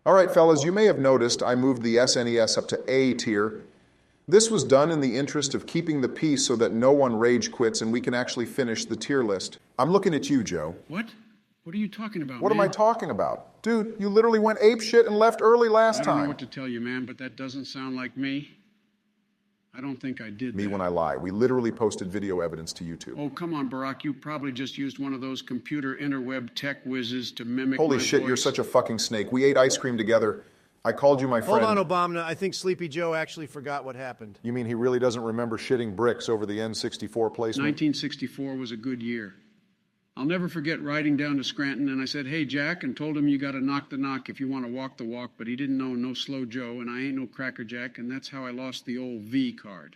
All right, fellas, you may have noticed I moved the SNES up to A tier. This was done in the interest of keeping the peace so that no one rage quits and we can actually finish the tier list. I'm looking at you, Joe. What? What are you talking about, What man? am I talking about? Dude, you literally went apeshit and left early last I don't know time. what to tell you, man, but that doesn't sound like me. I don't think I did Me that. when I lie. We literally posted video evidence to YouTube. Oh, come on, Barack. You probably just used one of those computer interweb tech whizzes to mimic Holy my shit, voice. you're such a fucking snake. We ate ice cream together. I called you my friend. Hold on, Obama. I think Sleepy Joe actually forgot what happened. You mean he really doesn't remember shitting bricks over the N64 placement? 1964 was a good year. I'll never forget riding down to Scranton, and I said, "Hey, Jack," and told him you got to knock the knock if you want to walk the walk, but he didn't know no slow Joe, and I ain't no Cracker Jack, and that's how I lost the old V card.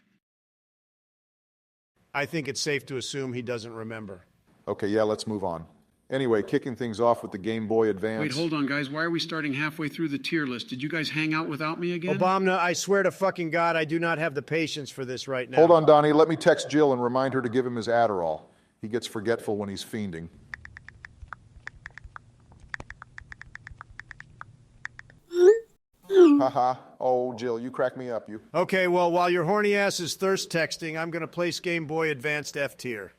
I think it's safe to assume he doesn't remember. Okay, yeah, let's move on. Anyway, kicking things off with the Game Boy Advance. Wait, hold on, guys. Why are we starting halfway through the tier list? Did you guys hang out without me again? Obama, I swear to fucking God, I do not have the patience for this right now. Hold on, Donnie. Let me text Jill and remind her to give him his Adderall. He gets forgetful when he's fiending. Haha. Oh, Jill, you crack me up, you. Okay, well, while your horny ass is thirst texting, I'm gonna place Game Boy Advanced F tier.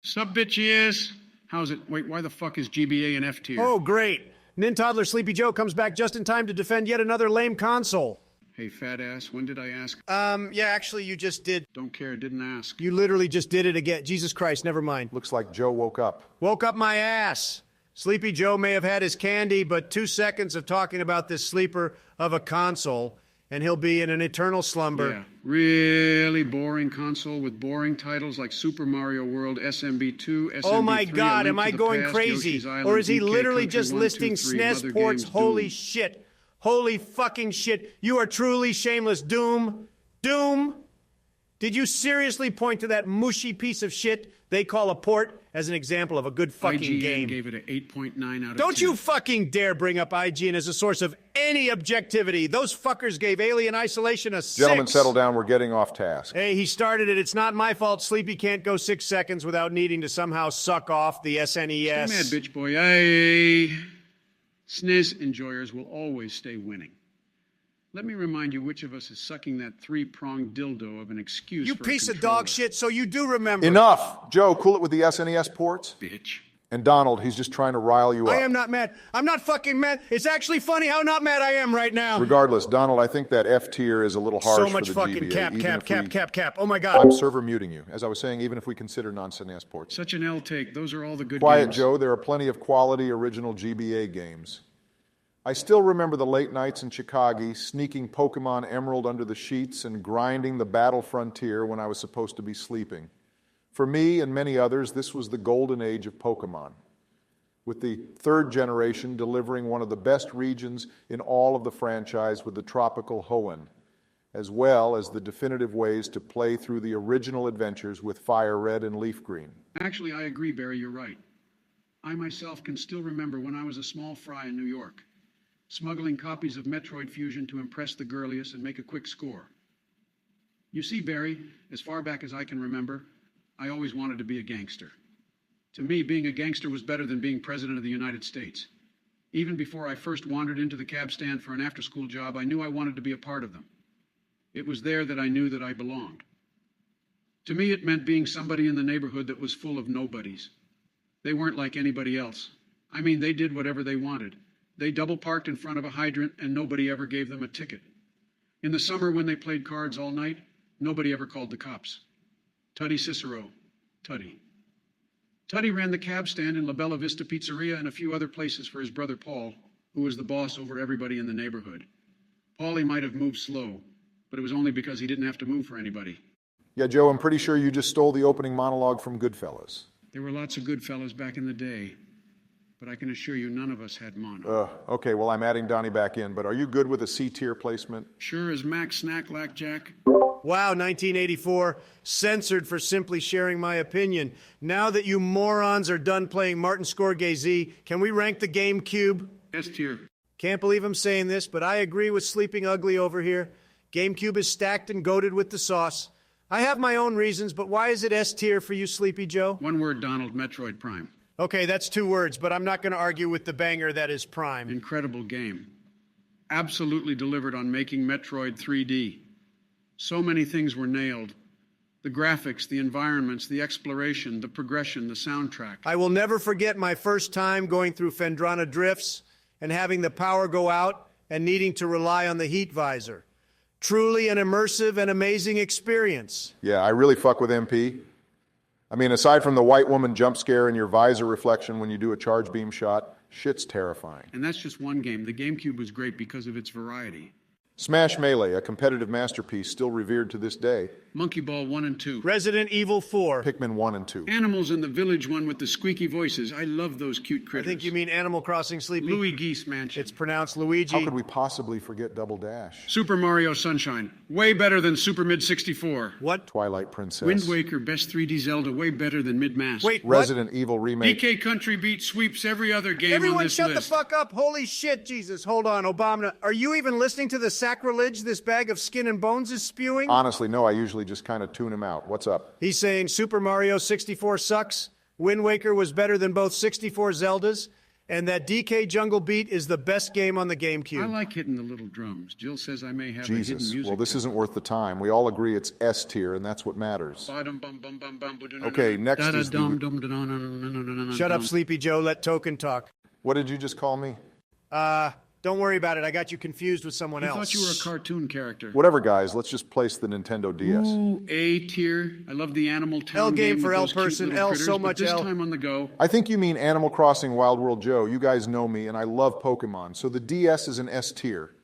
Sup, bitches? How's it? Wait, why the fuck is GBA an F tier? Oh, great. Nin Toddler Sleepy Joe comes back just in time to defend yet another lame console. Hey, fat ass, when did I ask? Yeah, actually, you just did. Don't care, didn't ask. You literally just did it again. Jesus Christ, never mind. Looks like Joe woke up. Woke up my ass. Sleepy Joe may have had his candy, but 2 seconds of talking about this sleeper of a console, and he'll be in an eternal slumber. Yeah, really boring console with boring titles like Super Mario World, SMB2, SMB3. Oh my A God, Link am to I the going Past, crazy? Yoshi's Island, Or is he DK literally Country just 1, 2, listing 3, SNES Mother ports? Games, Holy Doom. shit. Holy fucking shit. You are truly shameless. Doom. Doom. Did you seriously point to that mushy piece of shit they call a port as an example of a good fucking IGN game? gave it an 8.9 out of 10. Don't you fucking dare bring up IGN as a source of any objectivity. Those fuckers gave Alien Isolation a 6. Gentlemen, settle down. We're getting off task. Hey, he started it. It's not my fault Sleepy can't go 6 seconds without needing to somehow suck off the SNES. Stay mad, bitch boy. SNES enjoyers will always stay winning. Let me remind you which of us is sucking that 3-pronged dildo of an excuse You for a piece of controller. dog shit, so you do remember. Enough! Joe, cool it with the SNES ports. Bitch. And Donald, he's just trying to rile you up. I am not mad. I'm not fucking mad. It's actually funny how not mad I am right now. Regardless, Donald, I think that F tier is a little harsh So much for the fucking GBA. cap. Oh my God. I'm server muting you. As I was saying, even if we consider non-SNES ports. Such an L take. Those are all the good Quiet, games. Joe. There are plenty of quality original GBA games. I still remember the late nights in Chicago, sneaking Pokemon Emerald under the sheets and grinding the Battle Frontier when I was supposed to be sleeping. For me and many others, this was the golden age of Pokemon, with the third generation delivering one of the best regions in all of the franchise with the tropical Hoenn, as well as the definitive ways to play through the original adventures with Fire Red and Leaf Green. Actually, I agree, Barry. You're right. I myself can still remember when I was a small fry in New York, smuggling copies of Metroid Fusion to impress the girliest and make a quick score. You see, Barry, as far back as I can remember, I always wanted to be a gangster. To me, being a gangster was better than being president of the United States. Even before I first wandered into the cab stand for an after-school job, I knew I wanted to be a part of them. It was there that I knew that I belonged. To me, it meant being somebody in the neighborhood that was full of nobodies. They weren't like anybody else. I mean, they did whatever they wanted. They double parked in front of a hydrant and nobody ever gave them a ticket. In the summer when they played cards all night, nobody ever called the cops. Tuddy Cicero, Tuddy. Tuddy ran the cab stand in La Bella Vista Pizzeria and a few other places for his brother Paul, who was the boss over everybody in the neighborhood. Paulie might have moved slow, but it was only because he didn't have to move for anybody. Yeah, Joe, I'm pretty sure you just stole the opening monologue from Goodfellas. There were lots of good fellas back in the day, but I can assure you none of us had mono. Okay, well, I'm adding Donnie back in, but are you good with a C-tier placement? Sure as Mac Snack Lack Jack. Wow, 1984, censored for simply sharing my opinion. Now that you morons are done playing Martin Scorsese, can we rank the GameCube? S tier. Can't believe I'm saying this, but I agree with Sleeping Ugly over here. GameCube is stacked and goated with the sauce. I have my own reasons, but why is it S tier for you, Sleepy Joe? One word, Donald, Metroid Prime. Okay, that's 2 words, but I'm not going to argue with the banger that is Prime. Incredible game. Absolutely delivered on making Metroid 3D. So many things were nailed. The graphics, the environments, the exploration, the progression, the soundtrack. I will never forget my first time going through Phendrana Drifts and having the power go out and needing to rely on the heat visor. Truly an immersive and amazing experience. Yeah, I really fuck with MP. I mean, aside from the white woman jump scare and your visor reflection when you do a charge beam shot, shit's terrifying. And that's just one game. The GameCube was great because of its variety. Smash Melee, a competitive masterpiece still revered to this day. Monkey Ball 1 and 2. Resident Evil 4. Pikmin 1 and 2. Animals in the Village one with the squeaky voices. I love those cute I critters. think you mean Animal Crossing, Sleepy. Louis Geese Mansion. It's pronounced Luigi. How could we possibly forget Double Dash? Super Mario Sunshine. Way better than Super Mid 64. What? Twilight Princess. Wind Waker, best 3D Zelda, way better than Mid Mask. Wait, what? Resident Evil Remake. DK Country Beat sweeps every other game on Everyone this shut list. the fuck up. Holy shit, Jesus. Hold on, Obama. Are you even listening to the sacrilege this bag of skin and bones is spewing? Honestly, no, I usually just kind of tune him out. What's up? He's saying Super Mario 64 sucks, Wind Waker was better than both 64 Zeldas, and that DK Jungle Beat is the best game on the GameCube. I like hitting the little drums. Jill says I may have a hidden Jesus. music. Well, this isn't worth the time. We all agree it's S tier, and that's what matters. Okay, next is the... Shut up, Sleepy Joe. Let Token talk. What did you just call me? Don't worry about it. I got you confused with someone I else. thought you were a cartoon character. Whatever, guys. Let's just place the Nintendo DS. Ooh, A tier. I love the Animal Town L game for with L those cute person. little L critters, so but much this L. time on the go. I think you mean Animal Crossing Wild World Joe. You guys know me, and I love Pokemon. So the DS is an S tier.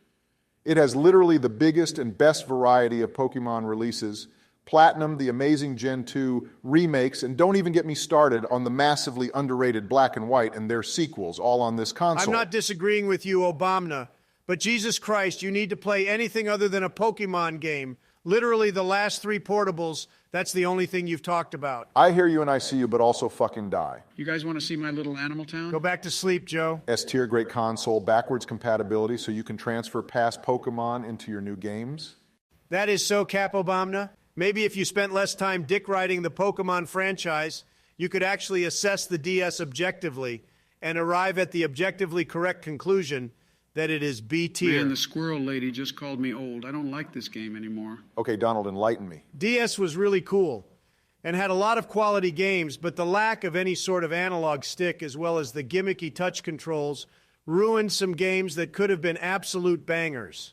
It has literally the biggest and best variety of Pokemon releases. Platinum, the amazing Gen 2 remakes, and don't even get me started on the massively underrated Black and White and their sequels, all on this console. I'm not disagreeing with you, Obama, but Jesus Christ, you need to play anything other than a Pokemon game. Literally the last 3 portables, that's the only thing you've talked about. I hear you and I see you, but also fucking die. You guys want to see my little Animal Town? Go back to sleep, Joe. S tier, great console, backwards compatibility, so you can transfer past Pokemon into your new games. That is so Cap Obama. Maybe if you spent less time dick riding the Pokemon franchise, you could actually assess the DS objectively and arrive at the objectively correct conclusion that it is B tier. Man, the squirrel lady just called me old. I don't like this game anymore. Okay, Donald, enlighten me. DS was really cool and had a lot of quality games, but the lack of any sort of analog stick as well as the gimmicky touch controls ruined some games that could have been absolute bangers,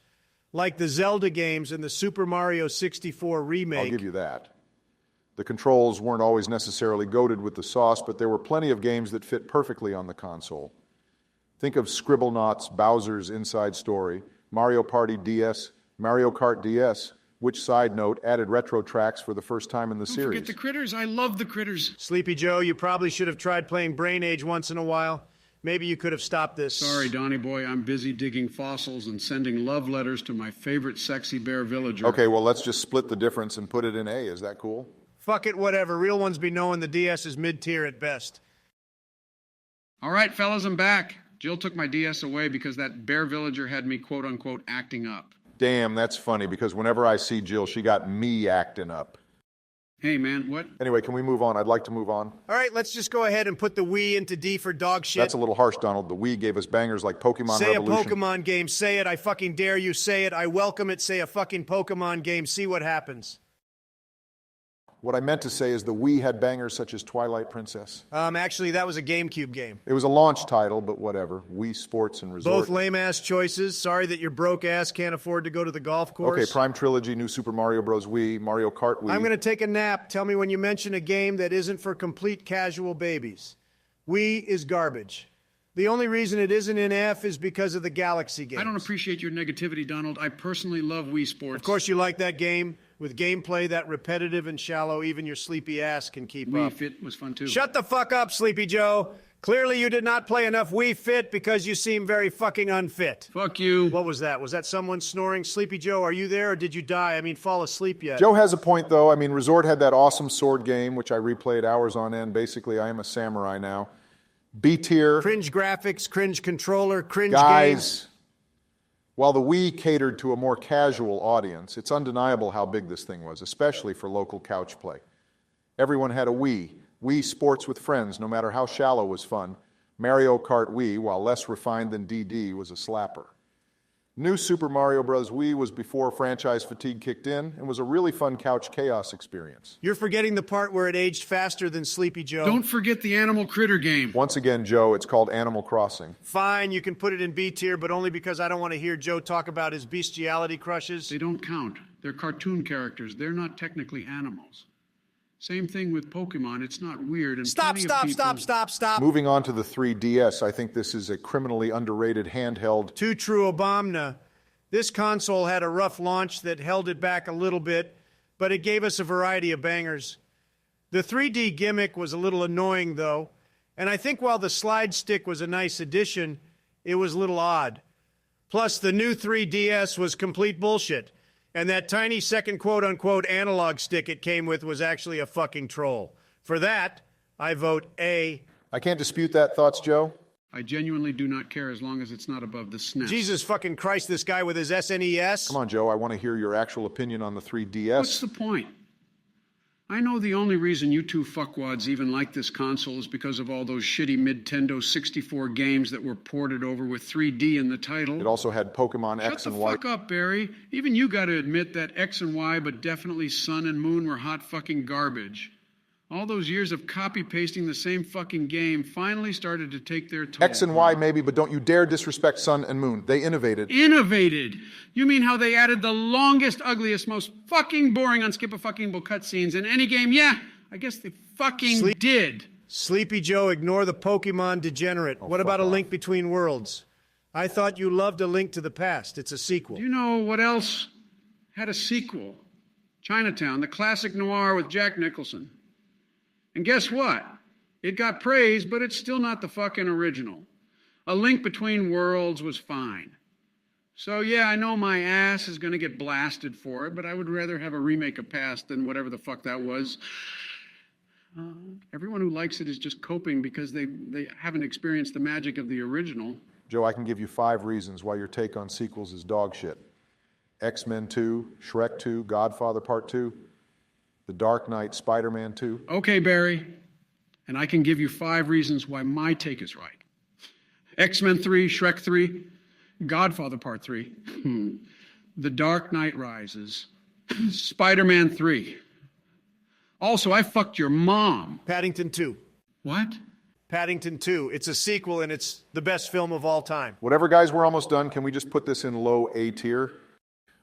like the Zelda games and the Super Mario 64 remake. I'll give you that. The controls weren't always necessarily goated with the sauce, but there were plenty of games that fit perfectly on the console. Think of Scribblenauts, Bowser's Inside Story, Mario Party DS, Mario Kart DS, which, side note, added retro tracks for the first time in the Don't series. forget the critters. I love the critters. Sleepy Joe, you probably should have tried playing Brain Age once in a while. Maybe you could have stopped this. Sorry, Donnie boy. I'm busy digging fossils and sending love letters to my favorite sexy bear villager. Okay, well, let's just split the difference and put it in A. Is that cool? Fuck it, whatever. Real ones be knowing the DS is mid-tier at best. All right, fellas, I'm back. Jill took my DS away because that bear villager had me quote-unquote acting up. Damn, that's funny, because whenever I see Jill, she got me acting up. Hey, man, what? Anyway, can we move on? I'd like to move on. All right, let's just go ahead and put the Wii into D for dog shit. That's a little harsh, Donald. The Wii gave us bangers like Pokemon Say Revolution. a Pokemon game. Say it. I fucking dare you. Say it. I welcome it. Say a fucking Pokemon game. See what happens. What I meant to say is the Wii had bangers such as Twilight Princess. Actually, that was a GameCube game. It was a launch title, but whatever. Wii Sports and Resort. Both lame-ass choices. Sorry that your broke ass can't afford to go to the golf course. Okay, Prime Trilogy, New Super Mario Bros. Wii, Mario Kart Wii. I'm going to take a nap. Tell me when you mention a game that isn't for complete casual babies. Wii is garbage. The only reason it isn't in F is because of the Galaxy games. I don't appreciate your negativity, Donald. I personally love Wii Sports. Of course you like that game. With gameplay that repetitive and shallow, even your sleepy ass can keep Wii up. Fit was fun, too. Shut the fuck up, Sleepy Joe. Clearly you did not play enough Wii Fit because you seem very fucking unfit. Fuck you. What was that? Was that someone snoring? Sleepy Joe, are you there or did you die? I mean, fall asleep yet? Joe has a point, though. I mean, Resort had that awesome sword game, which I replayed hours on end. Basically, I am a samurai now. B tier. Cringe graphics, cringe controller, cringe Guys, games. while the Wii catered to a more casual audience, it's undeniable how big this thing was, especially for local couch play. Everyone had a Wii. Wii Sports with Friends, no matter how shallow, was fun. Mario Kart Wii, while less refined than DD, was a slapper. New Super Mario Bros. Wii was before franchise fatigue kicked in and was a really fun couch chaos experience. You're forgetting the part where it aged faster than Sleepy Joe. Don't forget the Animal Critter game. Once again, Joe, it's called Animal Crossing. Fine, you can put it in B tier, but only because I don't want to hear Joe talk about his bestiality crushes. They don't count. They're cartoon characters. They're not technically animals. Same thing with Pokemon. It's not weird. And Stop. Moving on to the 3DS, I think this is a criminally underrated handheld. Too true, Obama. This console had a rough launch that held it back a little bit, but it gave us a variety of bangers. The 3D gimmick was a little annoying, though, and I think while the slide stick was a nice addition, it was a little odd. Plus, the new 3DS was complete bullshit. And that tiny second quote-unquote analog stick it came with was actually a fucking troll. For that, I vote A. I can't dispute that. Thoughts, Joe? I genuinely do not care as long as it's not above the SNES. Jesus fucking Christ, this guy with his SNES. Come on, Joe. I want to hear your actual opinion on the 3DS. What's the point? I know the only reason you two fuckwads even like this console is because of all those shitty Nintendo 64 games that were ported over with 3D in the title. It also had Pokemon Shut X the and Y. fuck up, Barry. Even you got to admit that X and Y, but definitely Sun and Moon were hot fucking garbage. All those years of copy-pasting the same fucking game finally started to take their toll. X and Y maybe, but don't you dare disrespect Sun and Moon. They innovated. Innovated? You mean how they added the longest, ugliest, most fucking boring, unskip-a-fucking-able cutscenes in any game? Yeah, I guess they fucking did. Sleepy Joe, ignore the Pokemon degenerate. What about A Link Between Worlds? I thought you loved A Link to the Past. It's a sequel. Do you know what else had a sequel? Chinatown, the classic noir with Jack Nicholson. And guess what? It got praise, but it's still not the fucking original. A Link Between Worlds was fine. So yeah, I know my ass is going to get blasted for it, but I would rather have a remake of Past than whatever the fuck that was. Everyone who likes it is just coping because they haven't experienced the magic of the original. Joe, I can give you 5 reasons why your take on sequels is dog shit. X-Men 2, Shrek 2, Godfather Part 2, The Dark Knight, Spider-Man 2. Okay, Barry, and I can give you 5 reasons why my take is right. X-Men 3, Shrek 3, Godfather Part 3, The Dark Knight Rises, Spider-Man 3. Also, I fucked your mom. Paddington 2. What? Paddington 2. It's a sequel, and it's the best film of all time. Whatever, guys, we're almost done. Can we just put this in low A tier?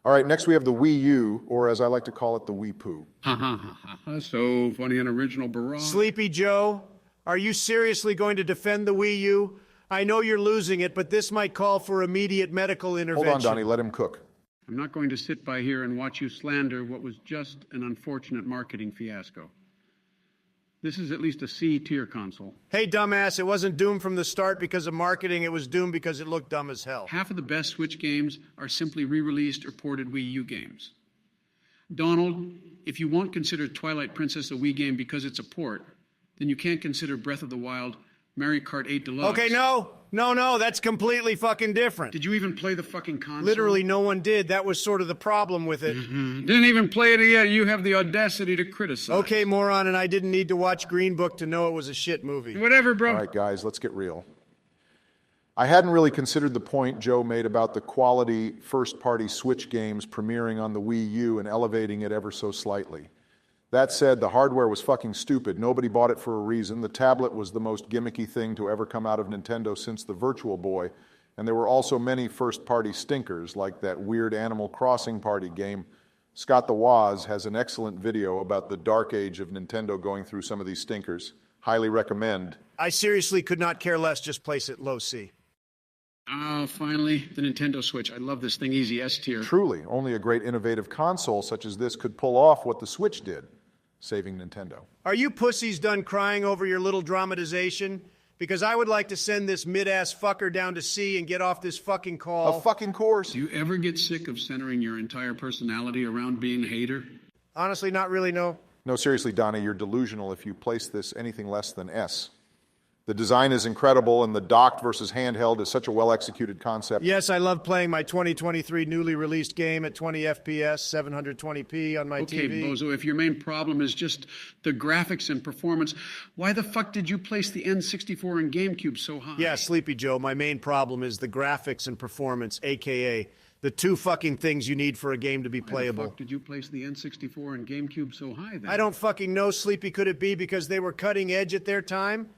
All right, next we have the Wii U, or as I like to call it, the Wii Poo. Ha ha ha ha. So funny and original, barrage. Sleepy Joe, are you seriously going to defend the Wii U? I know you're losing it, but this might call for immediate medical intervention. Hold on, Donnie, let him cook. I'm not going to sit by here and watch you slander what was just an unfortunate marketing fiasco. This is at least a C-tier console. Hey, dumbass, it wasn't doomed from the start because of marketing. It was doomed because it looked dumb as hell. Half of the best Switch games are simply re-released or ported Wii U games. Donald, if you won't consider Twilight Princess a Wii game because it's a port, then you can't consider Breath of the Wild, Mario Kart 8 Deluxe. Okay, no, that's completely fucking different. Did you even play the fucking console? Literally, no one did. That was sort of the problem with it. Didn't even play it yet. You have the audacity to criticize. Okay, moron, and I didn't need to watch Green Book to know it was a shit movie. Whatever, bro. All right, guys, let's get real. I hadn't really considered the point Joe made about the quality first-party Switch games premiering on the Wii U and elevating it ever so slightly. That said, the hardware was fucking stupid. Nobody bought it for a reason. The tablet was the most gimmicky thing to ever come out of Nintendo since the Virtual Boy. And there were also many first-party stinkers, like that weird Animal Crossing party game. Scott the Woz has an excellent video about the dark age of Nintendo going through some of these stinkers. Highly recommend. I seriously could not care less. Just place it low C. Oh, finally, the Nintendo Switch. I love this thing, easy S tier. Truly, only a great innovative console such as this could pull off what the Switch did. Saving Nintendo. Are you pussies done crying over your little dramatization? Because I would like to send this mid-ass fucker down to C and get off this fucking call. Of fucking course. Do you ever get sick of centering your entire personality around being a hater? Honestly, not really, no. No, seriously, Donnie, you're delusional if you place this anything less than S. The design is incredible, and the docked versus handheld is such a well-executed concept. Yes, I love playing my 2023 newly released game at 20 FPS, 720p on my Okay, TV. Bozo, if your main problem is just the graphics and performance, why the fuck did you place the N64 and GameCube so high? Yeah, Sleepy Joe, my main problem is the graphics and performance, aka the two fucking things you need for a game to be playable. Why the fuck did you place the N64 and GameCube so high then? I don't fucking know, Sleepy. Could it be because they were cutting edge at their time?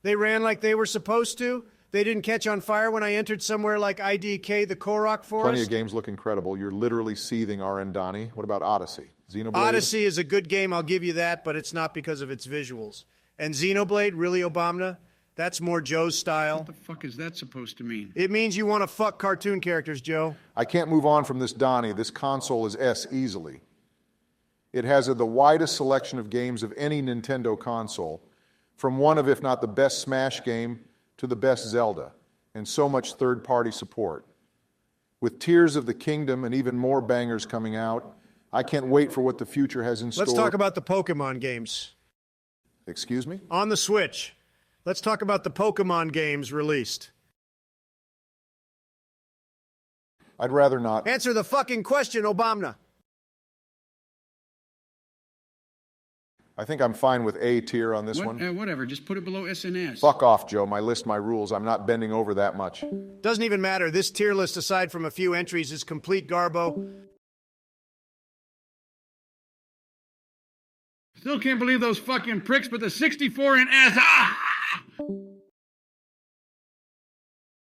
They ran like they were supposed to? They didn't catch on fire when I entered somewhere like IDK, the Korok Forest? Plenty of games look incredible. You're literally seething, R.N. Donnie. What about Odyssey? Xenoblade? Odyssey is a good game, I'll give you that, but it's not because of its visuals. And Xenoblade, really, Obama? That's more Joe's style. What the fuck is that supposed to mean? It means you want to fuck cartoon characters, Joe. I can't move on from this Donnie. This console is S easily. It has the widest selection of games of any Nintendo console, from one of, if not the best Smash game to the best Zelda, and so much third-party support. With Tears of the Kingdom and even more bangers coming out, I can't wait for what the future has in store. Let's talk about the Pokemon games. Excuse me? On the Switch. Let's talk about the Pokemon games released. I'd rather not. Answer the fucking question, Obama. I think I'm fine with A tier on this one. Whatever, just put it below SNS. Fuck off, Joe. My list, my rules. I'm not bending over that much. Doesn't even matter. This tier list, aside from a few entries, is complete garbo. Still can't believe those fucking pricks put the 64 in S. Ah!